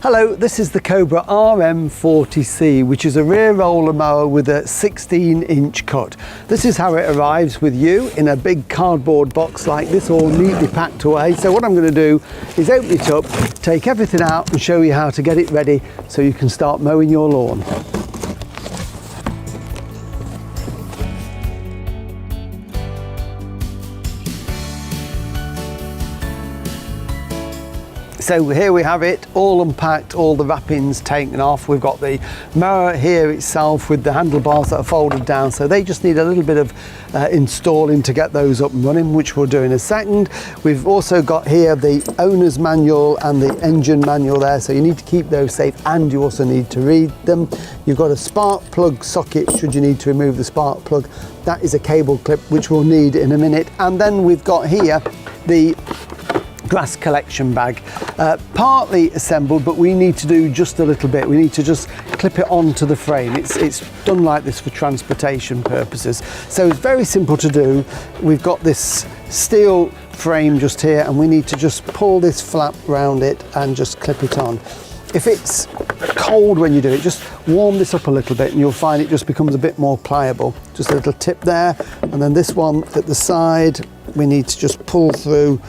Hello, this is the Cobra RM40C, which is a rear roller mower with a 16-inch cut. This is how it arrives with you in a big cardboard box like this, all neatly packed away. So what I'm going to do is open it up, take everything out and show you how to get it ready so you can start mowing your lawn. So here we have it, all unpacked, all the wrappings taken off. We've got the mower here itself with the handlebars that are folded down, so they just need a little bit of installing to get those up and running, which we'll do in a second. We've also got here the owner's manual and the engine manual there, so you need to keep those safe and you also need to read them. You've got a spark plug socket should you need to remove the spark plug. That is a cable clip which we'll need in a minute. And then we've got here the grass collection bag, partly assembled, but we need to do just a little bit. We need to just clip it onto the frame. It's done like this for transportation purposes, so it's very simple to do. We've got this steel frame just here and we need to just pull this flap round it and just clip it on. If it's cold when you do it, just warm this up a little bit and you'll find it just becomes a bit more pliable. Just a little tip there, and then this one at the side we need to just pull through.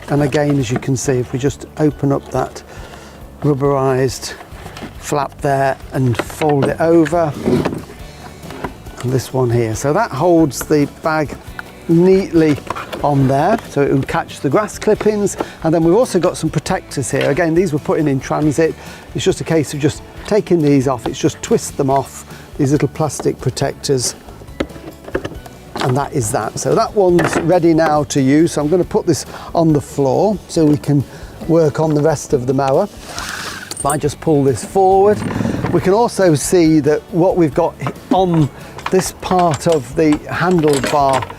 And again, as you can see, if we just open up that rubberized flap there and fold it over, and this one here. So that holds the bag neatly on there, so it will catch the grass clippings. And then we've also got some protectors here. Again, these were put in transit. It's just a case of just taking these off. It's just twist them off, these little plastic protectors. And that is that. So that one's ready now to use. So I'm going to put this on the floor so we can work on the rest of the mower. If I just pull this forward, we can also see that what we've got on this part of the handlebar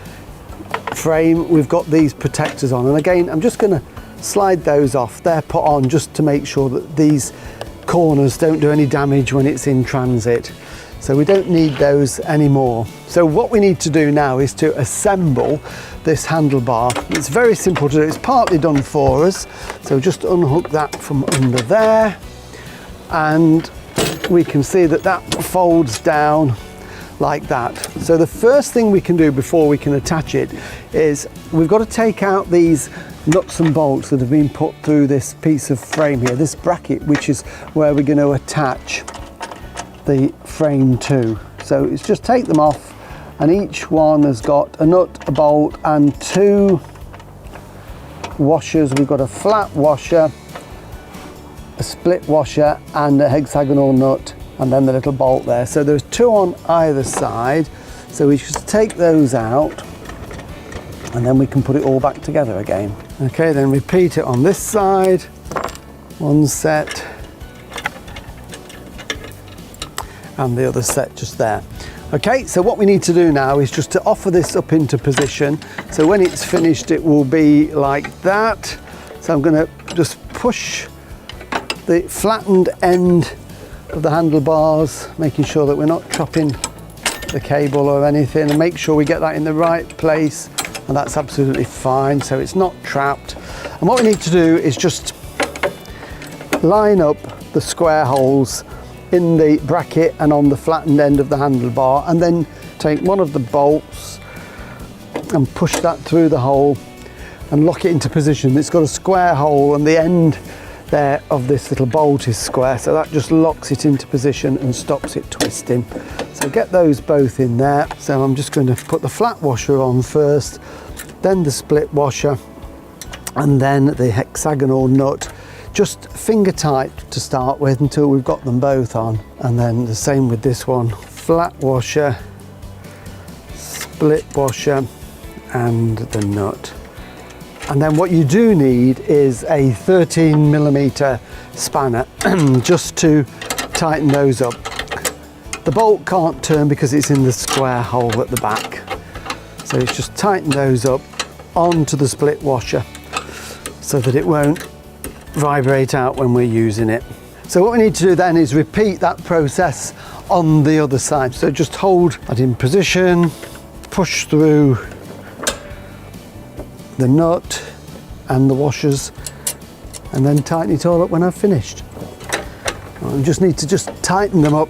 frame, we've got these protectors on. And again, I'm just going to slide those off. They're put on just to make sure that these corners don't do any damage when it's in transit. So we don't need those anymore. So what we need to do now is to assemble this handlebar. It's very simple to do. It's partly done for us. So just unhook that from under there. And we can see that that folds down like that. So the first thing we can do before we can attach it is we've got to take out these nuts and bolts that have been put through this piece of frame here, this bracket, which is where we're going to attach the frame to. So it's just take them off, and each one has got a nut, a bolt and two washers. We've got a flat washer, a split washer and a hexagonal nut, and then the little bolt there. So there's two on either side, so we just take those out and then we can put it all back together again. Okay, then repeat it on this side, one set and the other set just there. Okay, so what we need to do now is just to offer this up into position. So when it's finished, it will be like that. So I'm going to just push the flattened end of the handlebars, making sure that we're not chopping the cable or anything, and make sure we get that in the right place, and that's absolutely fine, so it's not trapped. And what we need to do is just line up the square holes in the bracket and on the flattened end of the handlebar, and then take one of the bolts and push that through the hole and lock it into position. It's got a square hole and the end there of this little bolt is square, so that just locks it into position and stops it twisting. So get those both in there. So I'm just going to put the flat washer on first, then the split washer, and then the hexagonal nut, just finger tight to start with until we've got them both on. And then the same with this one, flat washer, split washer and the nut. And then what you do need is a 13mm spanner just to tighten those up. The bolt can't turn because it's in the square hole at the back. So it's just tighten those up onto the split washer so that it won't vibrate out when we're using it. So what we need to do then is repeat that process on the other side. So just hold that in position, push through the nut and the washers, and then tighten it all up when I've finished. I just need to just tighten them up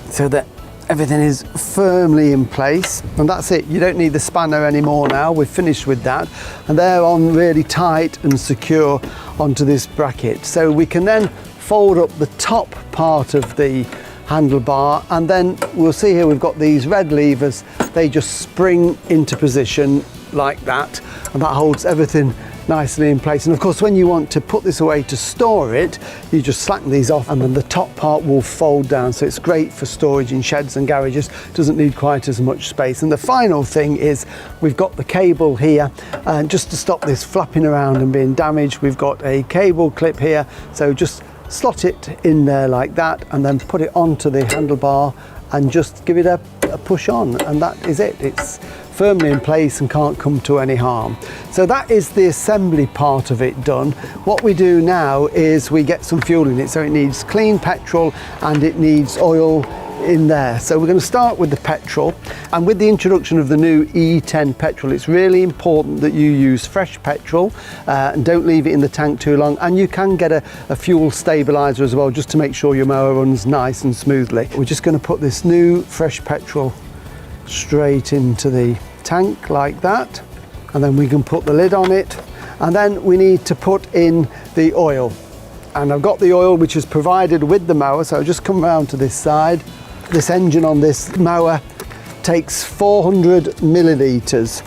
so that everything is firmly in place, and that's it. You don't need the spanner anymore now. We're finished with that, and they're on really tight and secure onto this bracket. So we can then fold up the top part of the handlebar, and then we'll see here we've got these red levers. They just spring into position like that, and that holds everything nicely in place. And of course, when you want to put this away to store it, you just slacken these off, and then the top part will fold down. So it's great for storage in sheds and garages. Doesn't need quite as much space. And the final thing is we've got the cable here, and just to stop this flapping around and being damaged, we've got a cable clip here. So just slot it in there like that, and then put it onto the handlebar and just give it a push on, and that is it. It's firmly in place and can't come to any harm. So that is the assembly part of it done. What we do now is we get some fuel in it. So it needs clean petrol and it needs oil in there. So we're going to start with the petrol, and with the introduction of the new E10 petrol, it's really important that you use fresh petrol and don't leave it in the tank too long. And you can get a fuel stabilizer as well, just to make sure your mower runs nice and smoothly. We're just going to put this new fresh petrol straight into the tank like that, and then we can put the lid on it, and then we need to put in the oil. And I've got the oil which is provided with the mower, so I'll just come around to this side. This engine on this mower takes 400 millilitres.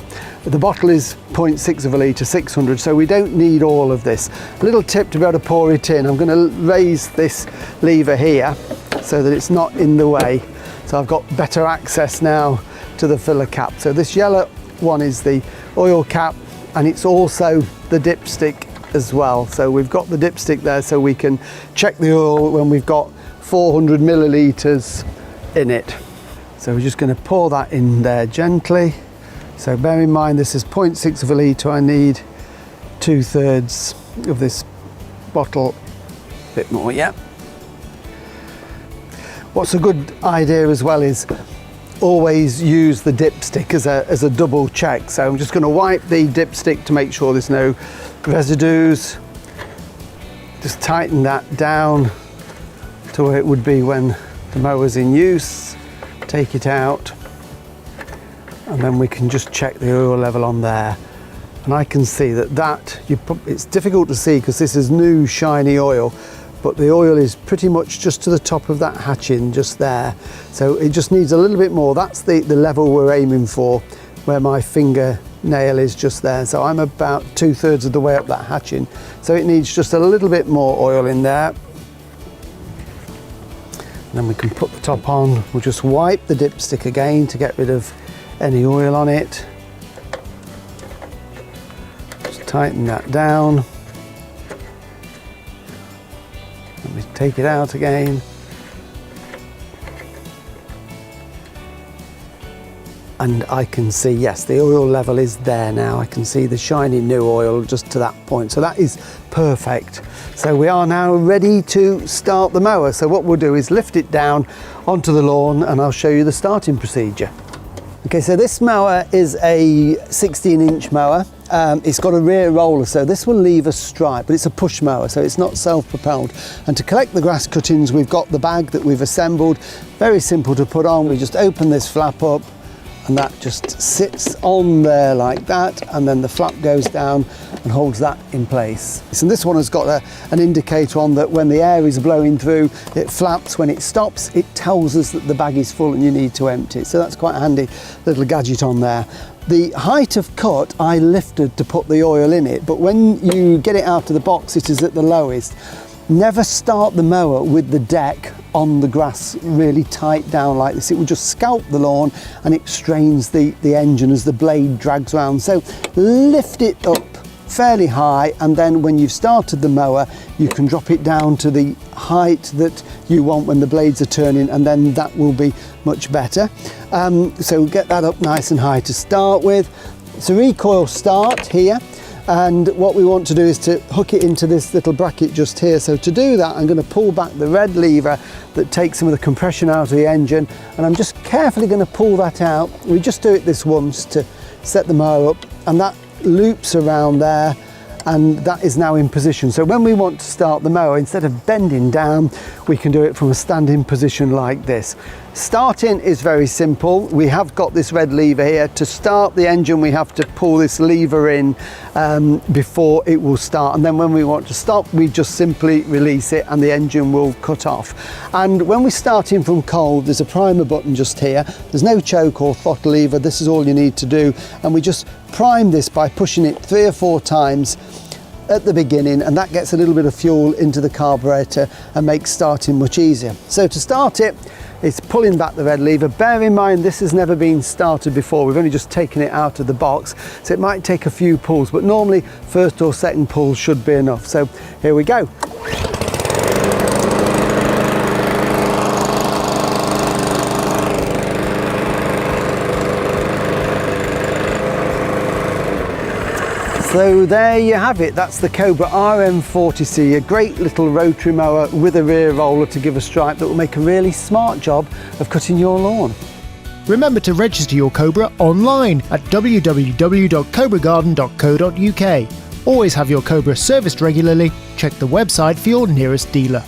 The bottle is 0.6 of a litre, 600, so we don't need all of this. A little tip to be able to pour it in: I'm going to raise this lever here so that it's not in the way. So I've got better access now to the filler cap. So this yellow one is the oil cap, and it's also the dipstick as well. So we've got the dipstick there so we can check the oil when we've got 400 millilitres in it. So we're just going to pour that in there gently. So bear in mind this is 0.6 of a litre. I need 2/3 of this bottle, a bit more, yeah. What's a good idea as well is always use the dipstick as a double check. So I'm just going to wipe the dipstick to make sure there's no residues. Just tighten that down to where it would be when the mower's in use. Take it out, and then we can just check the oil level on there. And I can see that it's difficult to see because this is new shiny oil, but the oil is pretty much just to the top of that hatching just there. So it just needs a little bit more. That's the level we're aiming for, where my finger nail is just there. So I'm about 2/3 of the way up that hatching. So it needs just a little bit more oil in there. And then we can put the top on. We'll just wipe the dipstick again to get rid of any oil on it. Just tighten that down. Let me take it out again. And I can see, yes, the oil level is there now. I can see the shiny new oil just to that point. So that is perfect. So we are now ready to start the mower. So what we'll do is lift it down onto the lawn, and I'll show you the starting procedure. Okay, so this mower is a 16-inch mower. It's got a rear roller, so this will leave a stripe, but it's a push mower, so it's not self-propelled. And to collect the grass cuttings, we've got the bag that we've assembled. Very simple to put on. We just open this flap up, and that just sits on there like that, and then the flap goes down and holds that in place. So this one has got an indicator on that when the air is blowing through, it flaps. When it stops, it tells us that the bag is full and you need to empty it. So that's quite a handy little gadget on there. The height of cut I lifted to put the oil in it, but when you get it out of the box, it is at the lowest. Never start the mower with the deck on the grass really tight down like this. It will just scalp the lawn and it strains the engine as the blade drags around. So lift it up fairly high, and then when you've started the mower, you can drop it down to the height that you want when the blades are turning, and then that will be much better. So get that up nice and high to start with. It's a recoil start here. And what we want to do is to hook it into this little bracket just here. So to do that, I'm going to pull back the red lever that takes some of the compression out of the engine, and I'm just carefully going to pull that out. We just do it this once to set the mower up, and that loops around there, and that is now in position. So when we want to start the mower, instead of bending down, we can do it from a standing position like this. Starting is very simple. We have got this red lever here. To start the engine, we have to pull this lever in before it will start, and then when we want to stop, we just simply release it and the engine will cut off. And when we're starting from cold, there's a primer button just here. There's no choke or throttle lever. This is all you need to do, and we just prime this by pushing it 3 or 4 times at the beginning, and that gets a little bit of fuel into the carburetor and makes starting much easier. So to start it, it's pulling back the red lever. Bear in mind, this has never been started before. We've only just taken it out of the box, so it might take a few pulls, but normally first or second pull should be enough. So here we go. So there you have it, that's the Cobra RM40C, a great little rotary mower with a rear roller to give a stripe that will make a really smart job of cutting your lawn. Remember to register your Cobra online at www.cobragarden.co.uk. Always have your Cobra serviced regularly. Check the website for your nearest dealer.